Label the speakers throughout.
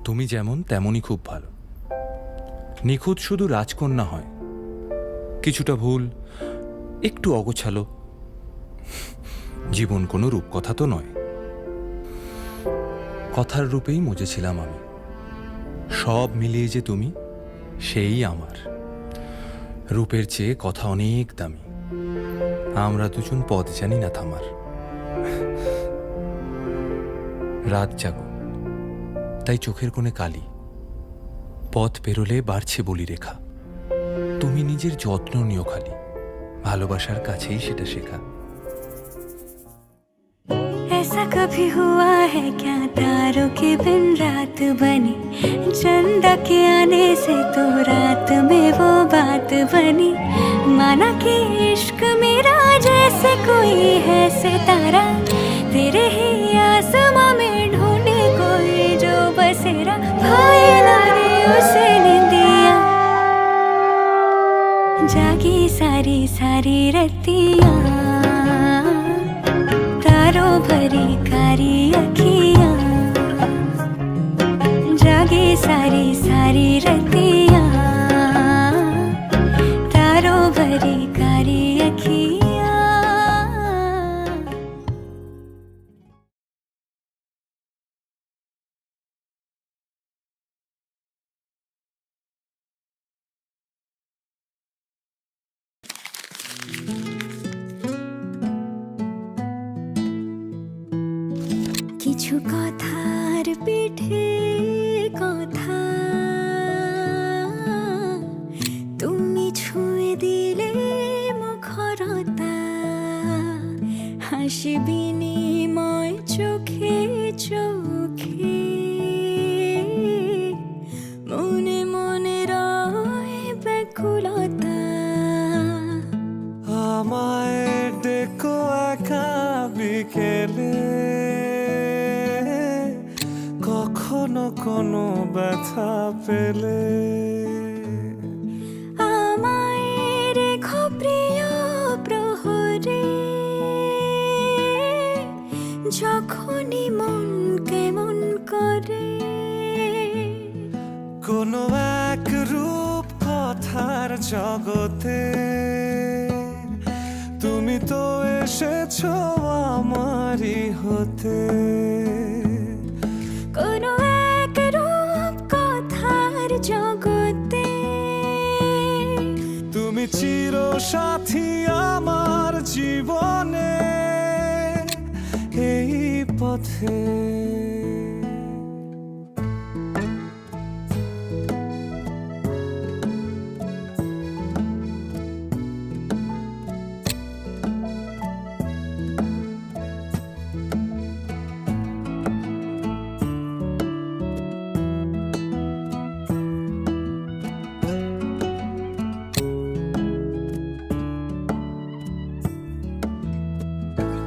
Speaker 1: তুমি যেমন তেমনই খুব ভালো। নিখুঁত শুধু রাজকন্যা হয়, কিছুটা ভুল, একটু অগোছালো। জীবন কোনো রূপকথা তো নয়। কথার রূপেই মজেছিলাম আমি। সব মিলিয়ে যে তুমি, সেই আমার। রূপের চেয়ে কথা অনেক দামি। আমরা দুজন পথ জানি না থামার। রাত জাগো, তাই চোখের কোণে কালি। পথ পেরোলে বাড়ছে বলি রেখা। তুমি নিজের যত্ন নিও খালি, ভালোবাসার কাছেই সেটা শেখা।
Speaker 2: ऐसा कभी हुआ है क्या तारों के बिन रात बनी, चंदा के आने से तो रात में वो बात बनी। माना कि इश्क मेरा जैसे कोई है सितारा, तेरे ही आसमां में ढूंढे कोई जो बसेरा। भाई लारे उसे निंदिया, जागी सारी सारी रतियां, तारों भरी कारी अखियां, जागे सारी सारी रतियां, तारों भरी कारी अखियां। কিছু কথার পিঠে কথা তুমি ছুঁয়ে দিলে মুখরতা, হাসি বিনিময় চোখে চোখে, মনে মনে রয় ব্যাকুলতা।
Speaker 3: আমায় ডেকো একা বিকেলে, কখনো কোনো ব্যথা পেলে।
Speaker 2: আমায় রেখো প্রিয় প্রহরে, যখনই মন কেমন করে।
Speaker 3: কোনো এক রূপ কথার জগতে তুমি তো এসেছো আমারই হতে।
Speaker 2: কোনো এক রূপ কথার জগতে
Speaker 3: তুমি চির সাথী আমার জীবনে, এই পথে।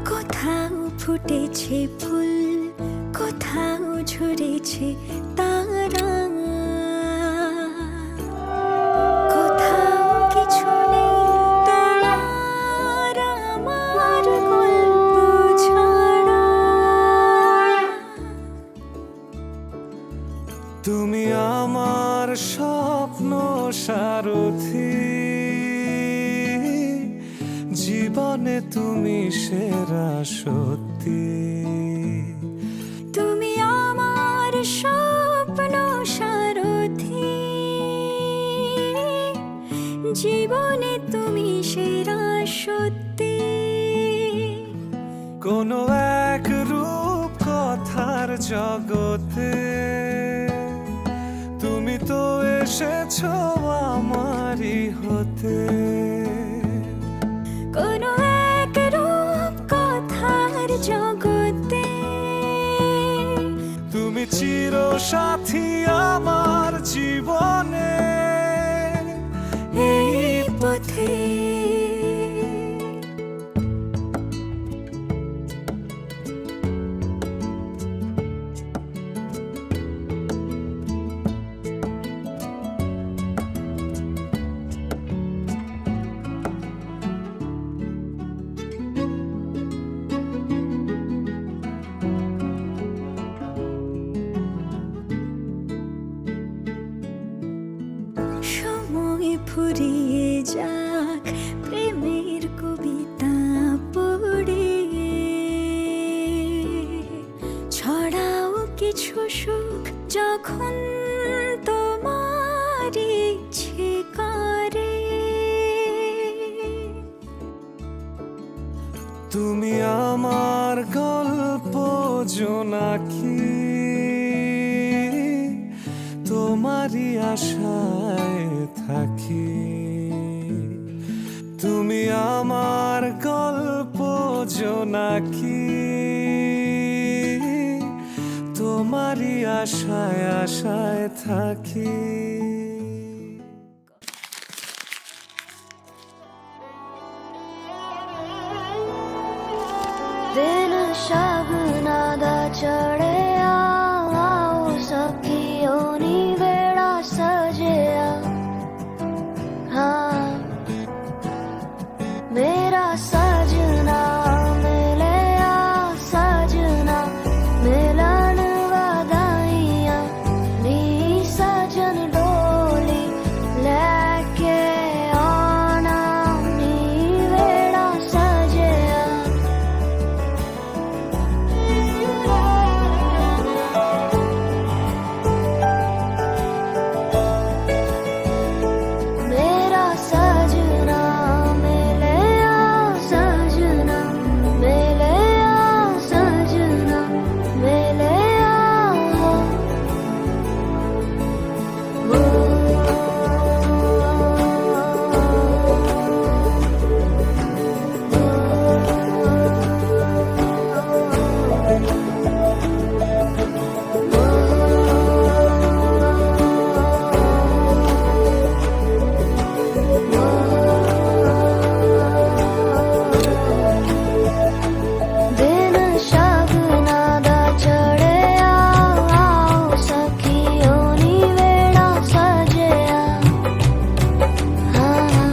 Speaker 2: কোথাও ফুটেছে ফুল, কোথাও ঝরেছে তারা, কোথাও কিছু নেই তোমার আমার গল্প ছাড়া।
Speaker 3: তুমি আমার স্বপ্ন সারথি, জীবনে তুমি সেরা সত্যি।
Speaker 2: তুমি আমার স্বপ্ন সারথি, জীবনে তুমি সেরা সত্যি।
Speaker 3: কোনো এক রূপ কথার জগতে তুমি তো এসেছো আমারই হতে।
Speaker 2: কোনো এক রূপ কথার জগতে
Speaker 3: তুমি চির সাথী আমার জীবনে,
Speaker 2: এই পথে। ফুরিয়ে যাক প্রেমের কবিতা পড়ে, ছড়াও কিছু সুখ যখন তোমার ইচ্ছে করে।
Speaker 3: তুমি আমার গল্প জোনাকি, তোমারই আশায় থাকি। তুমি আমার গল্প জোনাকি, তোমারই আশায় আশায় থাকি।
Speaker 4: दिन शगुना दा चढ़िया, आओ सखियों नी बेड़ा सजिया। हाँ मेरा सजना मिलिया, सजना मिलन वधाइयां नी, सजन डोली लेके आना नी बेड़ा सजिया। मेरा सजना मिलिया, सजना मिलिया, सजना मिलिया। दिन शगुना दा चढ़िया, आओ सखियों नी बेड़ा सजिया। हाँ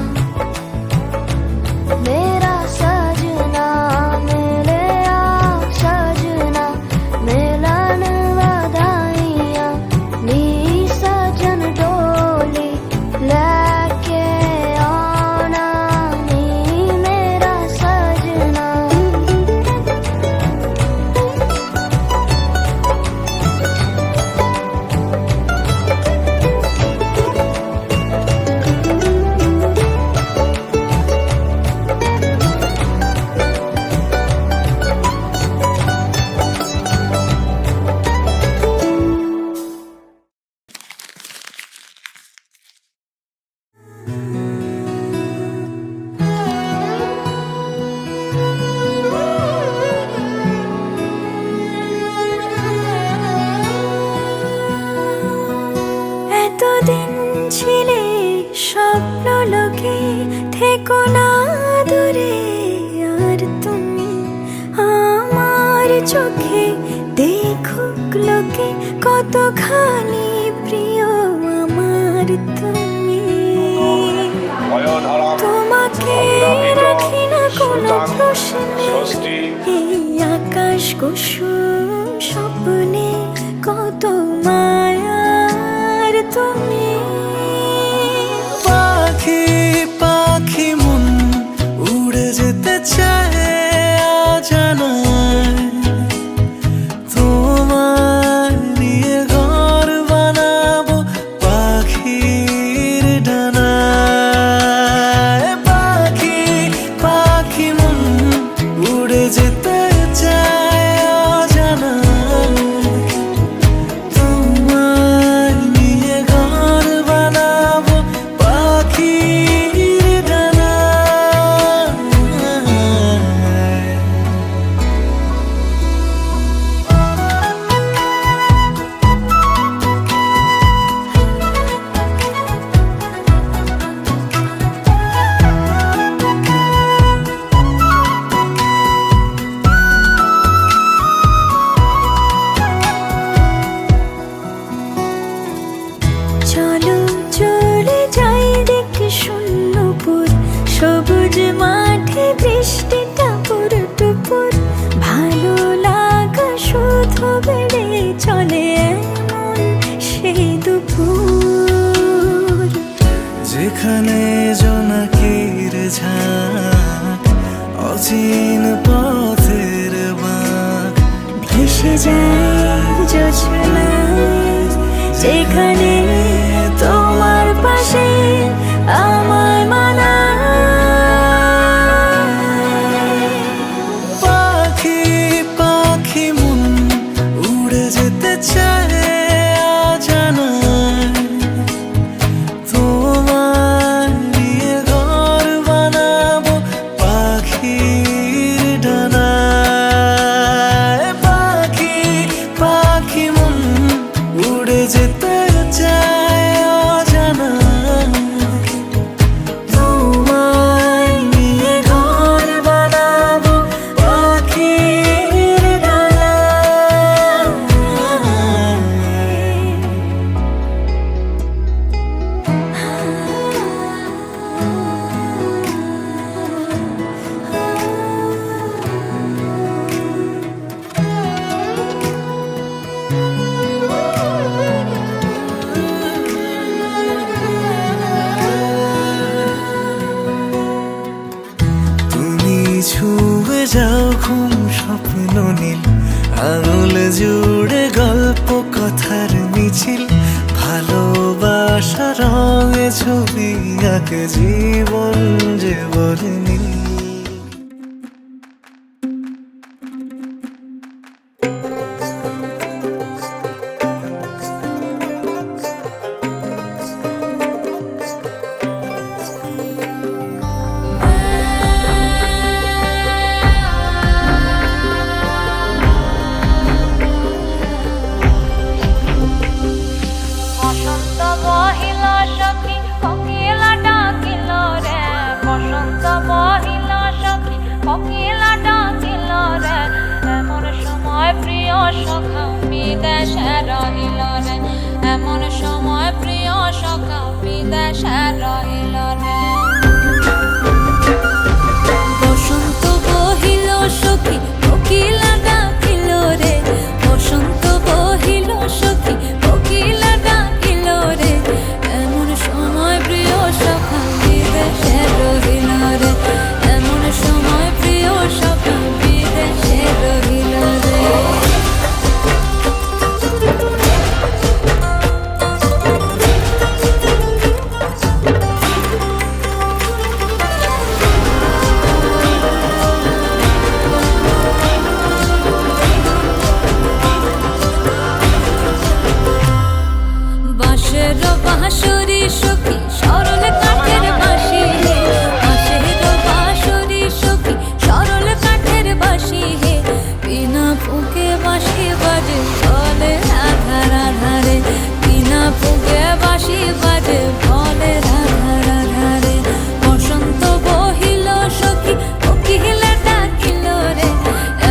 Speaker 4: मेरा सजना मिलिया, सजना मिलन वधाइयां नी, सजन डोली लेके आना नी मेरा सजना।
Speaker 2: এতদিন ছিলে স্বপ্ন লোকে, থেকো না দূরে আর তুমি আমার চোখে। দেখুক লোকে কতখানি প্রিয় আমার তুমি। তোমাকে রাখি না কোনো প্রশ্নে, এই আকাশ কুসুম স্বপ্নে কত মায়ার তুমি।
Speaker 3: পাখি পাখি মন উড়ে যেতে চায় অজানায়, তোমার নিয়ে ঘর বানাবো পাখির ডানায়। পাখি পাখি মন উড়ে যেতে চায় অজানায়, যেখানে জোনাকির ঝাঁক, অচিন পথের বাঁক,
Speaker 2: ভেসে যায় জোছনায় যেখানে তোমার পাশে আমার মানায়।
Speaker 3: পাখি পাখি মন উড়ে যেতে চায় অজানায়, তোমার নিয়ে ঘর বানাবো পাখির ডানায়। পাখি পাখি মন উড়ে যেতে চায় অজানায়, তোমায় নিয়ে ঘর বানাবো পাখির ডানায়। তুমি ছুঁয়ে যাও ঘুম স্বপ্ন নীল, আঙুল জুড়ে গল্প কথার মিছিল, ভালোবাসা রঙে ছবি আঁকে জীবন যে বলে নীল।
Speaker 5: বসন্ত বহিল সখী কোকিলা ডাকিল রে, বসন্ত বহিল সখী কোকিলা ডাকিল রে, এমন সময় প্রিয় সখা বিদেশে রহিল রে, এমন সময় প্রিয় সখা বিদেশে রহিল রে।
Speaker 2: বসন্ত বহিল সখী কোকিলা ডাকিল রে, বসন্ত বহিল সখী কোকিলা ডাকিল রে, এমন সময় প্রিয় সখা বিদেশে রহিল রে, এমন সময় প্রিয় সখা বিদেশে রহিল রে। বাঁশের বাঁশরি সখী সরল কাঠের বাঁশি হে, বাঁশের বাঁশরি সখী সরল কাঠের বাঁশি হে, বিনা ফুঁকে বাঁশি বাজে বলে রাধা রাধা রে, বিনা ফুঁকে বাঁশি বাজে বলে রাধা রাধা রে। বসন্ত বহিল সখী কোকিলা ডাকিল রে,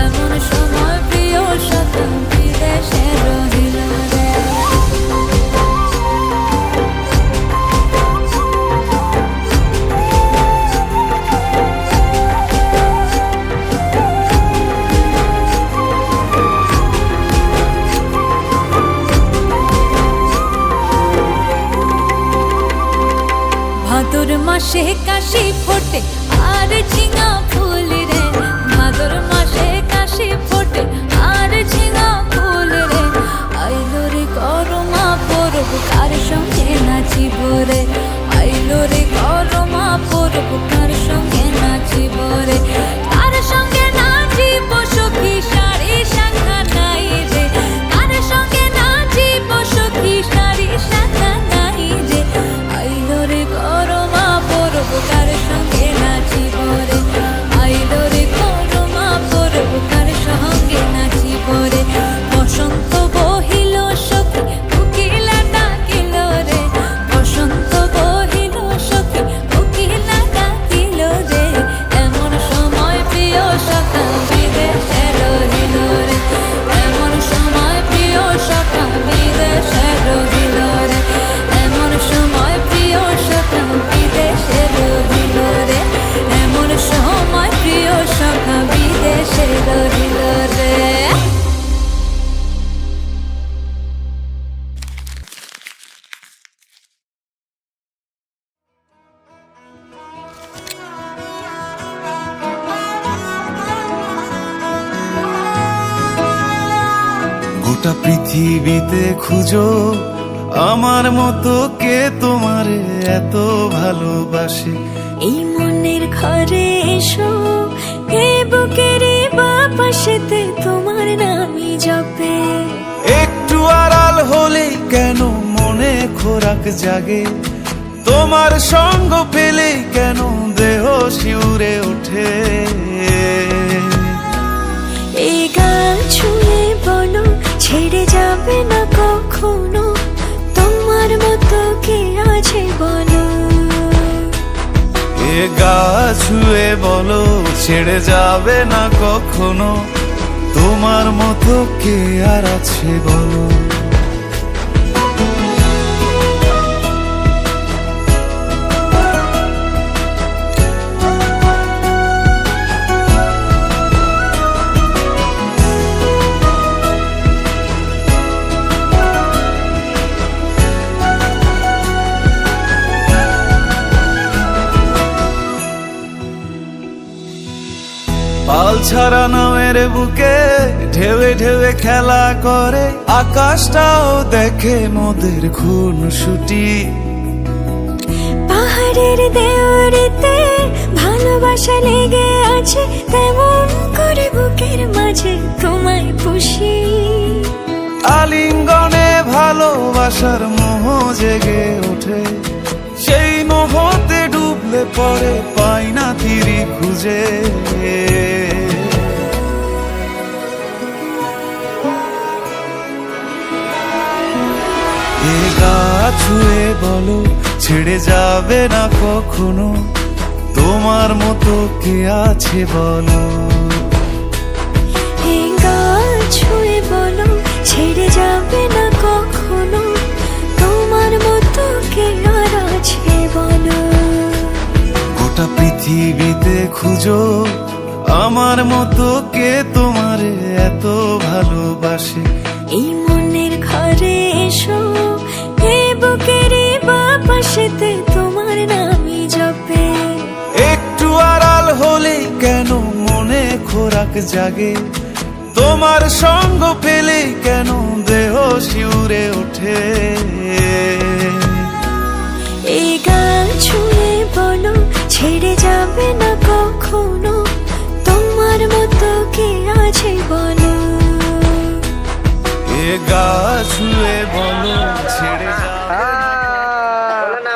Speaker 2: এমন সময় প্রিয় সখা বিদেশে রহিল রে। ভাদর মাসে কাশি ফোটে আর ঝিঙা ফুল রে, ভাদর মাসে কাশি ফোটে আর ঝিঙা ফুল রে, আইলো রে করমা পরব কার সঙ্গে নাচিব রে, আইলো রে করমা পরব কার সঙ্গে নাচিব রে, কার সঙ্গে নাচিব সখী শাড়ি শাখা নাই রে, কার সঙ্গে নাচিব সখী শাড়ি শাখা নাই রে, আইলো রে করমা পরব কার সঙ্গে নাচিব রে, আইলো রে করমা পরব কার সঙ্গে নাচিব
Speaker 3: গোটা পৃথিবীতে খুঁজো আমার মতো কে তোমারে এত ভালোবাসে।
Speaker 2: এই মনের ঘরে এসো, এ বুকের বাপাশেতে তোমার নামই জপে।
Speaker 3: একটু আড়াল হলেই কেন মনে খোরাক জাগে, তোমার সঙ্গ পেলেই কেন দেহ শিউরে ওঠে।
Speaker 2: এই গান ছুঁয়ে বলো ছেড়ে যাবে না কখনো, তোমার মতো কে আছে বলো।
Speaker 3: এ গা ছুঁয়ে বলো ছেড়ে যাবে না কখনো, তোমার মতো কে আর আছে বলো। পাল ছাড়া নামের বুকে ঢেউে ঢেউে খেলা করে, আকাশটাও দেখে মোদের খুনসুটি।
Speaker 2: পাহাড়ের দেওয়ারিতে ভালোবাসা লেগে আছে, তেমন করে বুকের মাঝে তোমায় পুষি।
Speaker 3: আলিঙ্গনে ভালোবাসার মোহ জেগে ওঠে, সেই মোহতে ডুবলে পরে পাই না তীরি খুঁজে। এ গা ছুঁয়ে বলো ছেড়ে যাবে না কখনো, তোমার মতো কে আছে বলো।
Speaker 2: এই গান ছুঁয়ে বলো ছেড়ে যাবে না কখনো, তোমার মতো কে আর আছে বলো।
Speaker 3: গোটা পৃথিবীতে খুঁজো আমার মতো কে তোমারে এত ভালোবাসে।
Speaker 2: এই মনের ঘরে এসো, এ বুকের বাপাশেতে তোমার নামই জপে।
Speaker 3: একটু আড়াল হলেই কেন মনে খোরাক জাগে, তোমার সঙ্গ পেলেই কেন দেহ শিউরে ওঠে।
Speaker 2: এই গান ছুঁয়ে বলো ছেড়ে যাবে না কখনো, তোমার মতো কে আছে বলো।
Speaker 3: এ গা ছুঁয়ে বলো ছেড়ে যাবে না।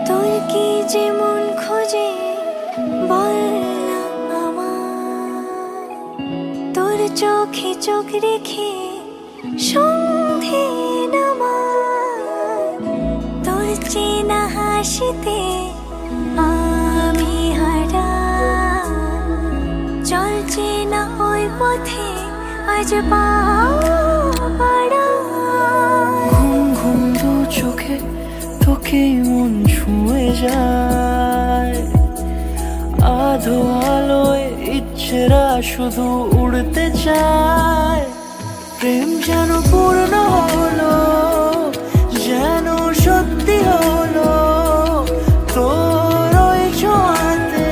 Speaker 2: তোর কি যেমন খোঁজে বল না আমায়, তোর চোখে চোখ রেখে সন্ধে নামায়। তোর চেনা হাসিতে আমি হারাই, চল চেনা ওই পথে আজ পা বাড়াই।
Speaker 6: ঘুম ঘুম দু চোখে তোকে মন ছুঁয়ে যায়, আধো আলোয় ইচ্ছেরা শুধু উড়তে চায়। প্রেম যেন পূর্ণ হলো, যেন সত্যি হলো, তোর ওই ছোঁয়াতে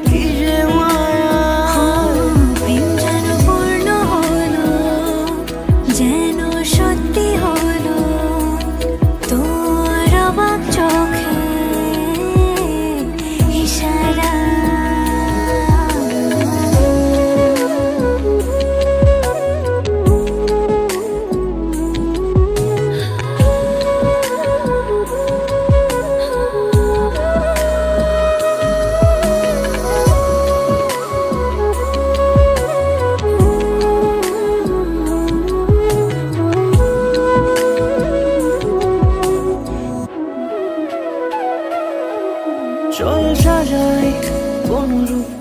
Speaker 6: কি যে মায়া।
Speaker 2: প্রেম যেন পূর্ণ হলো, যেন সত্যি হলো, তোর অবাক চোখে ইশারা।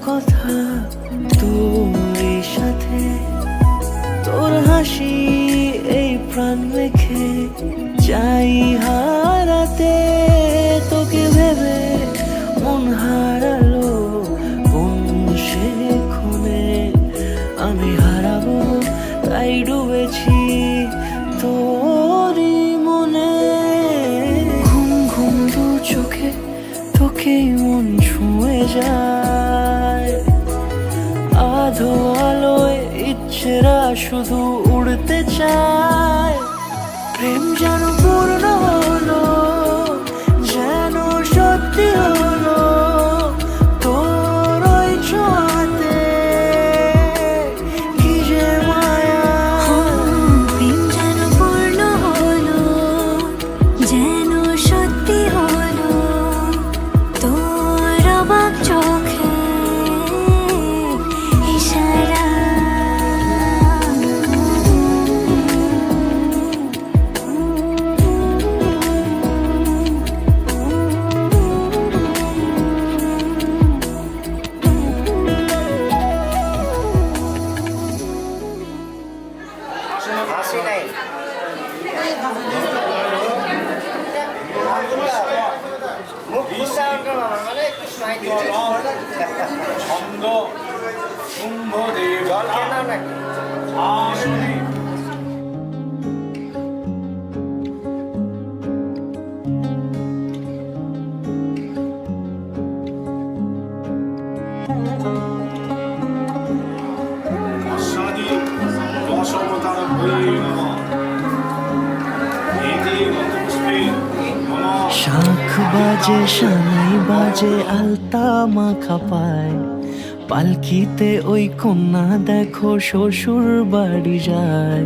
Speaker 6: কথা তোর সাথে, তোর হাসি এই প্রাণ রেখে চাই হারাতে তোকে ভেবে মন হারালো কোন সে ক্ষণে আমি হারাবো তাই ডুবেছি তোরই মনে। ঘুম ঘুম দু চোখে তোকেই মন ছুঁয়ে যায়, আধো আলোয় ইচ্ছেরা শুধু উড়তে চায়। প্রেম যেন পূর্ণ হলো, যেন সত্যি হলো তোর ওই ছোঁয়াতে, কি যে মায়া।
Speaker 2: প্রেম যেন পূর্ণ হলো, যেন সত্যি হলো তোর অবাক চোখে ইশারা।
Speaker 3: ছন্দ কুম্ভদেব আসনে আসাদি দশমতার বই নমঃ এতে মতপুষ্পে নমঃ।
Speaker 6: শাঁখ বাজে সানাই বাজে আলতা মাখা পায়, পালকিতে ওই কন্যা দেখো শ্বশুর বাড়ি যায়।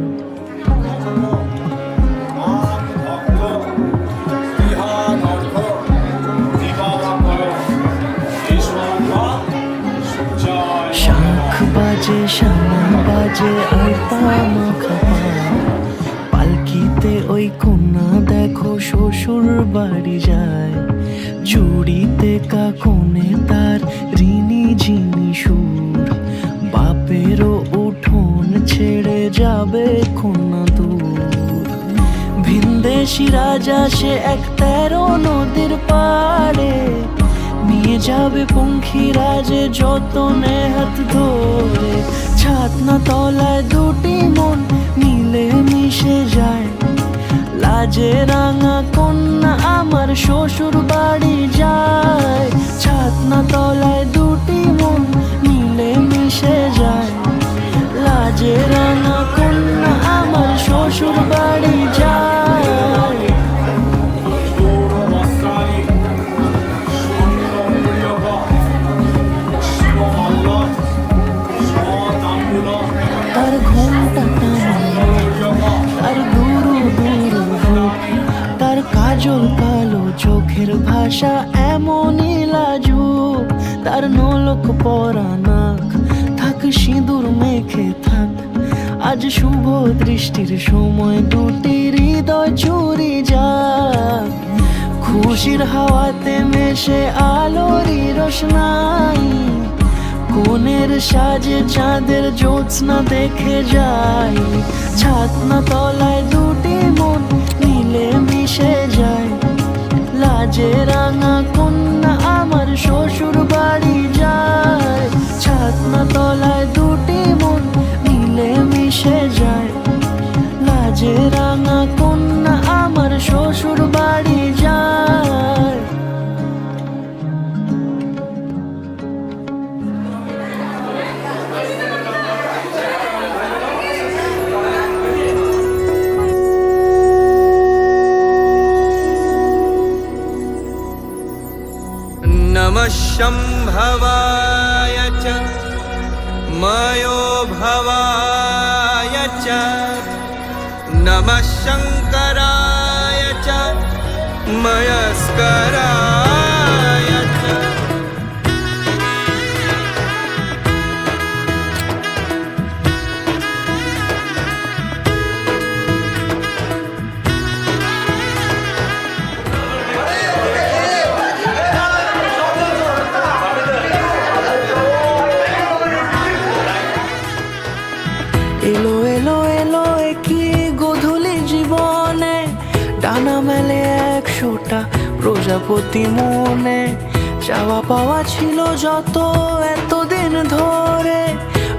Speaker 6: শাঁখ বাজে সানাই বাজে আলতা মাখা পায়, পালকিতে ওই কন্যা দেখো শ্বশুর বাড়ি যায়। চুড়িতে কাকনে তার ঋণী ঝিনি সুর, বাপেরও উঠোন ছেড়ে যাবে কন্যা দূর। ভিনদেশি রাজা সে এক 13 নদীর পাড়ে, নিয়ে যাবে পঙ্খী রাজে যতনে হাত ধরে। ছাতনা তলায় দুটি মন মিলে মিশে যায়, লাজে রাঙা কন্যা আমার শ্বশুর বাড়ি যায়। ছাতনা তলায় দুটি মন মিলে মিশে যায়, লাজে রাঙা কন্যা আমার শ্বশুর বাড়ি যায়। তার ঘুমটা তার গুরু গুরু রূপ, তার কাজল কালো চোখের ভাষা এমনই লাজুক। তার নোলক পরা নাক থাক সিঁদুর মেখে থাক, আজ শুভ দৃষ্টির সময় দুটি হৃদয় চুরি যাক। খুশির হাওয়াতে মেশে আলোরই রোশনাই, কোণের সাজে চাঁদের জ্যোৎস্না দেখে যাই। ছাতনা তলায় দুটি মন মিলে মিশে যায়, লাজে রাঙা কন্যা আমার শ্বশুর বাড়ি যায়। ছাতনা তলায় দুটি মন মিলে মিশে যায়, লাজে রাঙা কন্যা আমার শ্বশুর বাড়ি যায়।
Speaker 1: नमः शम्भवाय च मयो भवाय च, नमः शङ्कराय च मयस्कराय च।
Speaker 6: প্রজাপতি মনে চাওয়া পাওয়া ছিল যত এতদিন ধরে,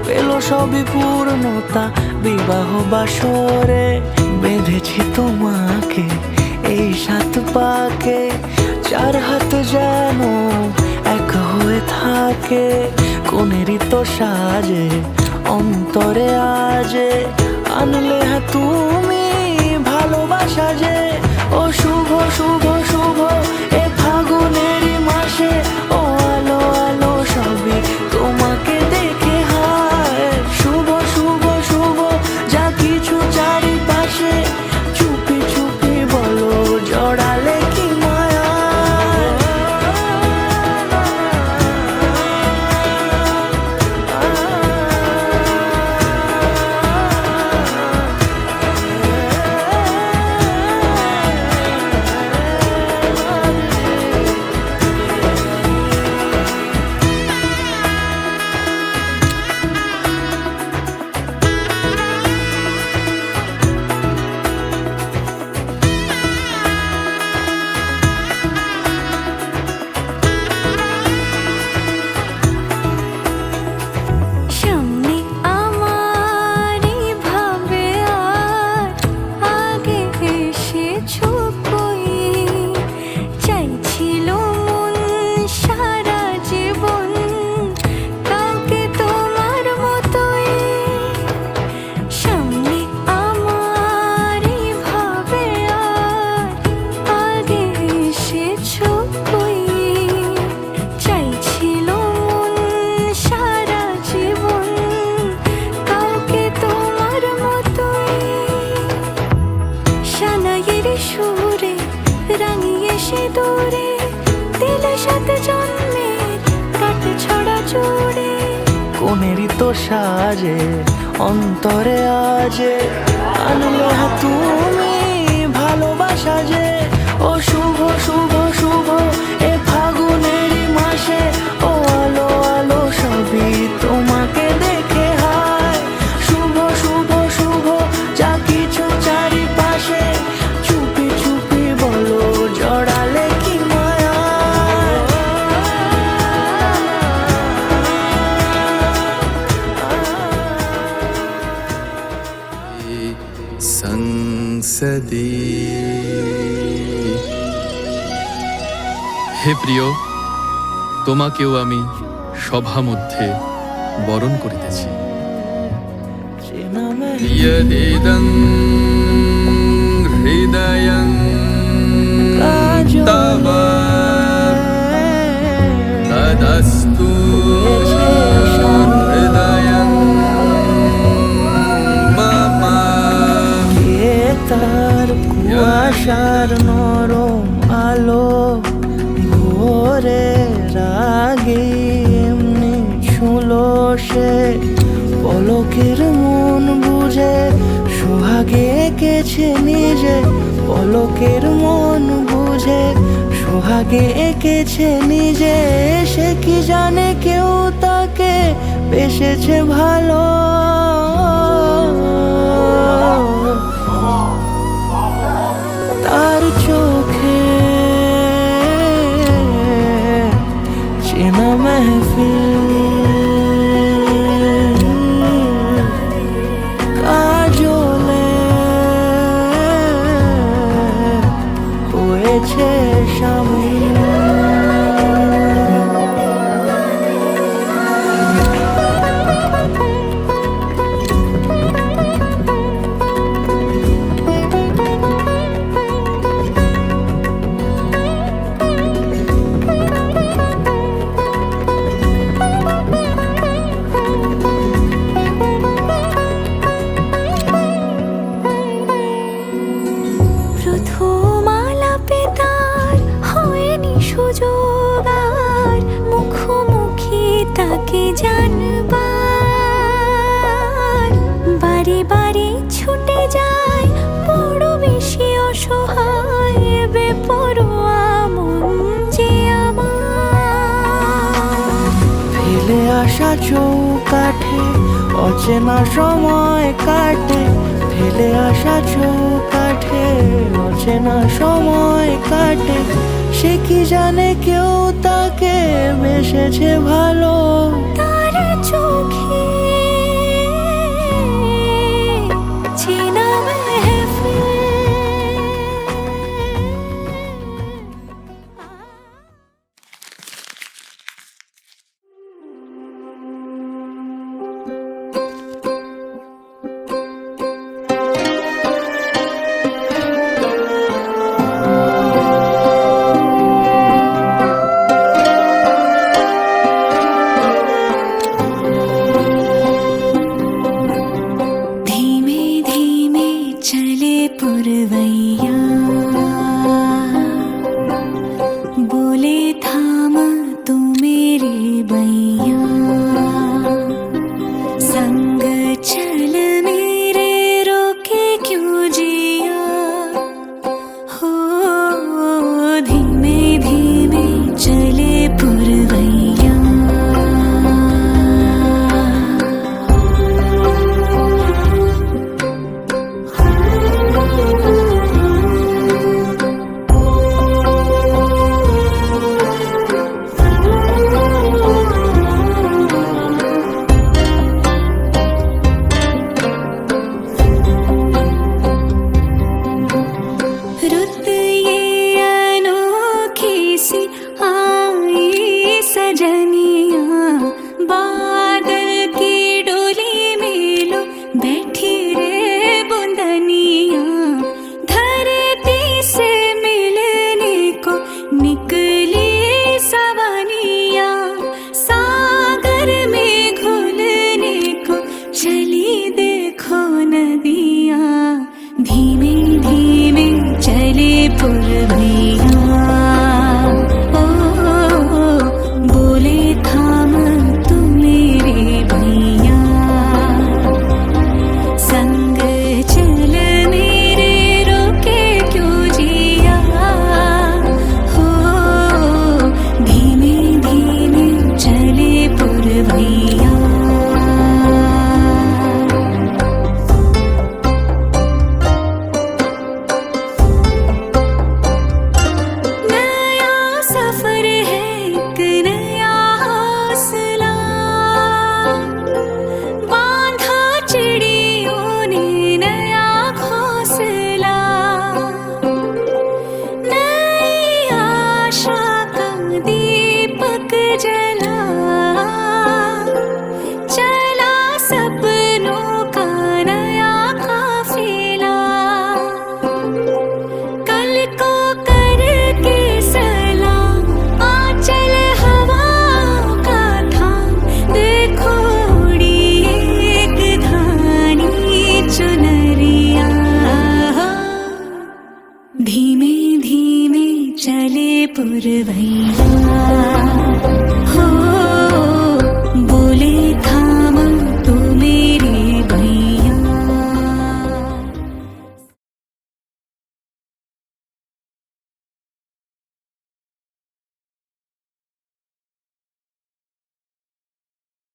Speaker 6: পেল সবই পূর্ণতা বিবাহ বাসরে। বেঁধেছি তোমাকে এই 7 পাকে, 4 হাত যেন এক হয়ে থাকে। কোনেরই তো সাজে অন্তরে আজে আনলে তুমি ভালোবাসা যে। ও শুভ শুভ শুভ এ ফাগুনেরই মাসে, ও আলো আলো সবই তোমাকে দেখে হায়। শুভ শুভ শুভ যা কিছু চারিপাশে, চুপি চুপি বলো জড়ালে কি মায়া।
Speaker 2: সামনে আমার ভাবে আর আগে এসেছো কই, চাইছিল মন সারা জীবন কাউকে তোমার মতোই। সামনে আমার ভাবে আর আগে এসেছো কই, চাইছিল মন সারা জীবন কাউকে তোমার মতোই। সানাইয়ের সুরে রাঙিয়ে সে দূরে দিলে 7 জন্মের কাট ছড়া জোড়ে।
Speaker 6: কোনেরই তো সাজে অন্তরে আজে আনলে তুমি ভালোবাসা যে। ও শুভ শুভ শুভ এ ফাগুনেরই মাসে, ও আলো আলো সবই তোমাকে দেখে হায়। শুভ শুভ শুভ যা কিছু চারিপাশে, চুপি চুপি বলো জড়ালে কি মায়া।
Speaker 7: সংসদে হে প্রিয়, তোমাকেও আমি সভা মধ্যে বরণ করিতেছি।
Speaker 6: চেনা মেঘ
Speaker 7: ইয়দিদং হৃদয়ং তব তদস্তু হৃদয়ং মম।
Speaker 6: কে তার কুয়াশার নরম আলো ভোরে রাগে এমনি ছুলো সে। পলকের মন বুঝে সোহাগে এঁকেছে নিজে, পলকের মন বুঝে সোহাগে এঁকেছে নিজে। সে কি জানে কেউ তাকে বেসেছে ভালো, তার চোখে চেনা মেহফিল কাজলে হয়েছে শামিল।
Speaker 2: প্রথম আলাপে তার হয়নি সুযোগ আর মুখোমুখি তাকে জানবার। বারে বারে ছুটে যায় বড় বেশি অসহায় বেপরোয়া মন যে আমার।
Speaker 6: ফেলে আসা চৌকাঠে অচেনা সময় কাটে, ঠেলে আসা চোখ কাটে, অচেনা সময় কাটে, সে কি জানে কেউ তাকে বেসেছে ভালো।